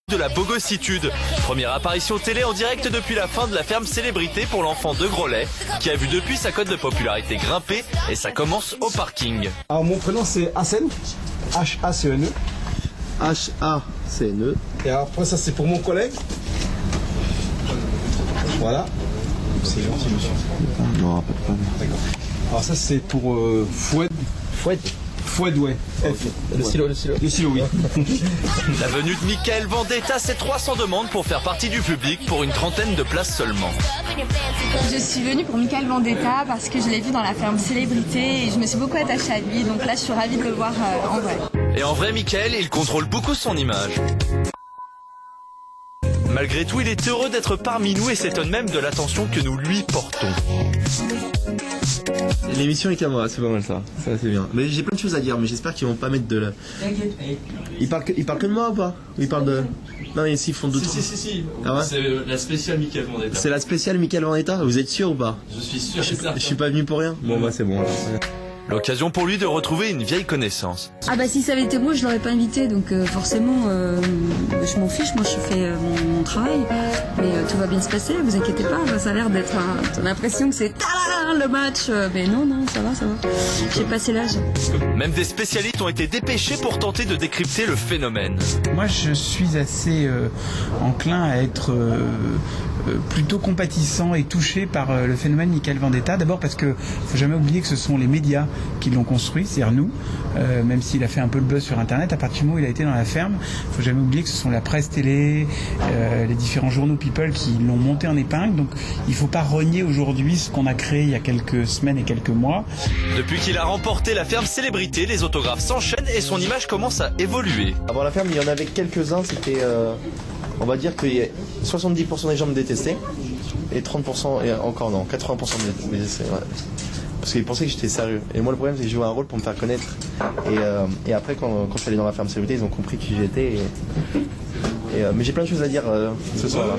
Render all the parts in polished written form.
de la bogossitude. Première apparition télé en direct depuis la fin de la ferme Célébrité pour l'enfant de Grollet, qui a vu depuis sa cote de popularité grimper et ça commence au parking. Alors mon prénom c'est Hassen, H-A-C-N-E. H-A-C-N-E. Et après ça c'est pour mon collègue. Voilà. C'est gentil monsieur. Non, pas de problème. D'accord. Alors ça c'est pour Foued. Foued, ouais. Le stylo. Le stylo, oui. La venue de Mickaël Vendetta, c'est 300 demandes pour faire partie du public pour une trentaine de places seulement. Je suis venue pour Mickaël Vendetta parce que je l'ai vu dans la ferme Célébrité et je me suis beaucoup attachée à lui. Donc là, je suis ravie de le voir en vrai. Et en vrai, Mickaël, il contrôle beaucoup son image. Malgré tout, il est heureux d'être parmi nous et s'étonne même de l'attention que nous lui portons. L'émission est à moi, c'est pas mal ça. Ça c'est bien. Mais j'ai plein de choses à dire, mais j'espère qu'ils vont pas mettre de la. Ils parlent que de moi ou pas? Ou ils parlent de. Non mais s'ils font d'autres. Si. Ah ouais, c'est la spéciale Mickaël Vendetta. c'est la spéciale Mickaël Vendetta. Vous êtes sûr ou pas? Je suis sûr. Je suis pas venu pour rien. Bon bah c'est bon. Alors. L'occasion pour lui de retrouver une vieille connaissance. Ah bah si ça avait été moi, je l'aurais pas invité, donc forcément, je m'en fiche, moi je fais mon travail, mais tout va bien se passer, vous inquiétez pas, ça a l'air d'être, t'as l'impression que c'est le match, mais non, ça va, j'ai passé l'âge. Même des spécialistes ont été dépêchés pour tenter de décrypter le phénomène. Moi je suis assez enclin à être plutôt compatissant et touché par le phénomène Mickaël Vendetta. D'abord parce que faut jamais oublier que ce sont les médias qui l'ont construit, c'est-à-dire nous, même s'il a fait un peu le buzz sur internet, à partir du moment où il a été dans la ferme, faut jamais oublier que ce sont la presse télé, les différents journaux People qui l'ont monté en épingle, donc il faut pas renier aujourd'hui ce qu'on a créé il y a quelques semaines et quelques mois. Depuis qu'il a remporté la ferme Célébrité, les autographes s'enchaînent et son image commence à évoluer. Avant la ferme, il y en avait quelques-uns, c'était. On va dire que 70% des gens me détestaient, et 30%, et encore non, 80% me détestaient. Ouais. Parce qu'ils pensaient que j'étais sérieux. Et moi, le problème, c'est que je jouais un rôle pour me faire connaître. Et après, quand je suis allé dans la ferme Célébrité, ils ont compris qui j'étais. Mais j'ai plein de choses à dire ce soir-là.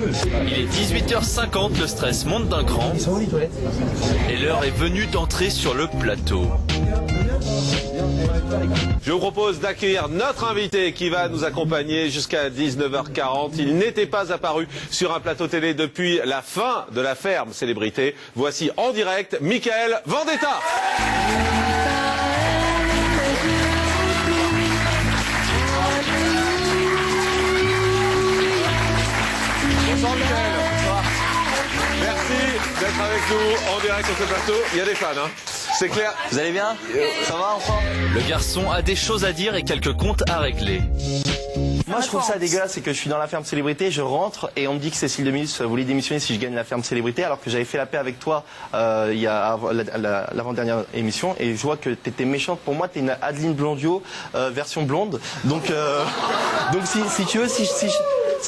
Il est 18h50, le stress monte d'un cran. Ils sont où les toilettes? Et l'heure est venue d'entrer sur le plateau. Je vous propose d'accueillir notre invité qui va nous accompagner jusqu'à 19h40. Il n'était pas apparu sur un plateau télé depuis la fin de la ferme Célébrité. Voici en direct Mickaël Vendetta. Bonsoir Mickaël. Merci d'être avec nous en direct sur ce plateau. Il y a des fans, hein. C'est clair. Vous allez bien? Ça va enfin? Le garçon a des choses à dire et quelques comptes à régler. Moi je trouve ça dégueulasse, c'est que je suis dans la ferme Célébrité, je rentre et on me dit que Cécile Demus voulait démissionner si je gagne la ferme Célébrité, alors que j'avais fait la paix avec toi il y a l'avant-dernière émission, et je vois que t'étais méchante. Pour moi t'es une Adeline Blondio version blonde, donc si tu veux, si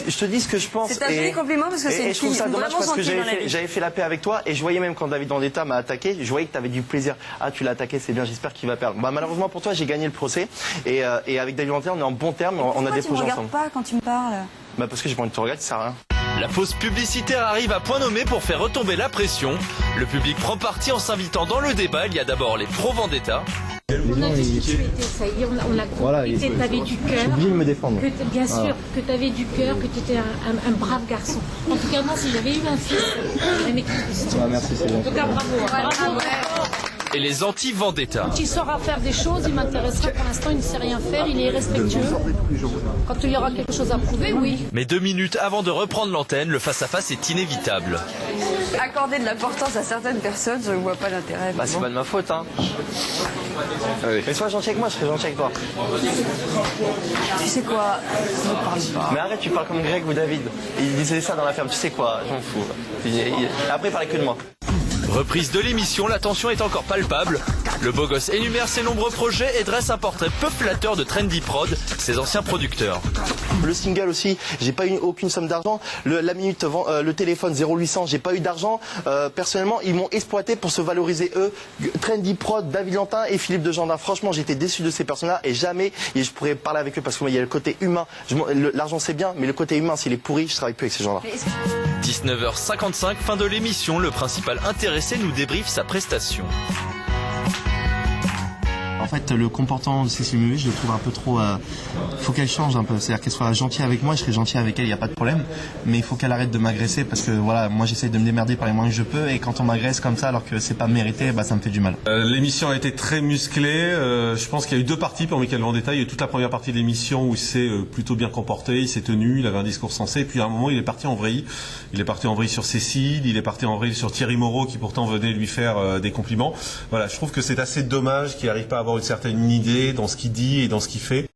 je te dis ce que je pense. C'est un joli compliment parce que c'est une je trouve fille ça dommage vraiment parce que gentille dans la vie. j'avais fait la paix avec toi, et je voyais même quand David Vendetta m'a attaqué, je voyais que tu avais du plaisir. Ah, tu l'as attaqué, c'est bien, j'espère qu'il va perdre. Bah malheureusement pour toi, j'ai gagné le procès, et avec David Vendetta on est en bon terme, on a des projets ensemble. Pourquoi tu me regardes pas quand tu me parles? Bah parce que j'ai pas envie de te regarder, ça sert à rien. La pause publicitaire arrive à point nommé pour faire retomber la pression. Le public prend parti en s'invitant dans le débat. Il y a d'abord les pro-Vendetta. On a discuté, ça y est, on a compris Voilà, que tu avais du je suis cœur. obligé de me défendre. Bien sûr, que tu avais du cœur, que tu étais un brave garçon. En tout cas, moi, si j'avais eu un fils, j'aurais aimé qu'il te soit. Merci, c'est bien. En tout cas, bravo. Bravo. Et les anti-Vendetta. Quand il saura faire des choses, il m'intéressera. Pour l'instant, il ne sait rien faire, il est irrespectueux. Quand il y aura quelque chose à prouver, oui. Mais 2 minutes avant de reprendre l'antenne, le face-à-face est inévitable. Accorder de l'importance à certaines personnes, je ne vois pas l'intérêt. Bah c'est pas de ma faute, hein. Mais sois gentil avec moi, je serai gentil avec toi. Tu sais quoi? Ne parle pas. Mais arrête, tu parles comme Greg ou David. Il disait ça dans la ferme, tu sais quoi, j'en fous. Après il parlait que de moi. Reprise de l'émission, la tension est encore palpable. Le beau gosse énumère ses nombreux projets et dresse un portrait peu flatteur de Trendy Prod, ses anciens producteurs. Le single aussi, j'ai pas eu aucune somme d'argent. La minute, le téléphone 0800, j'ai pas eu d'argent. Personnellement, ils m'ont exploité pour se valoriser eux. Trendy Prod, David Lantin et Philippe de Jardin. Franchement, j'étais déçu de ces personnes-là et jamais je pourrais parler avec eux parce qu'il y a le côté humain. L'argent c'est bien, mais le côté humain, s'il est pourri, je travaille plus avec ces gens-là. 19h55, fin de l'émission, le principal intéressé nous débriefe sa prestation. fait, le comportement de Cécile Meunier, je le trouve un peu trop... faut qu'elle change un peu. C'est-à-dire qu'elle soit gentille avec moi, je serai gentil avec elle, il n'y a pas de problème. Mais il faut qu'elle arrête de m'agresser parce que voilà, moi j'essaye de me démerder par les moyens que je peux. Et quand on m'agresse comme ça alors que c'est pas mérité, ça me fait du mal. L'émission a été très musclée. Je pense qu'il y a eu 2 parties pour Mickaël Vendetta. Il y a eu toute la première partie de l'émission où il s'est plutôt bien comporté, il s'est tenu, il avait un discours sensé. Et puis à un moment, il est parti en vrille. Il est parti en vrille sur Cécile, il est parti en vrille sur Thierry Moreau qui pourtant venait lui faire des compliments. Voilà, je trouve que c'est assez dommage qu'il n'arrive pas à avoir une certaine idée dans ce qu'il dit et dans ce qu'il fait.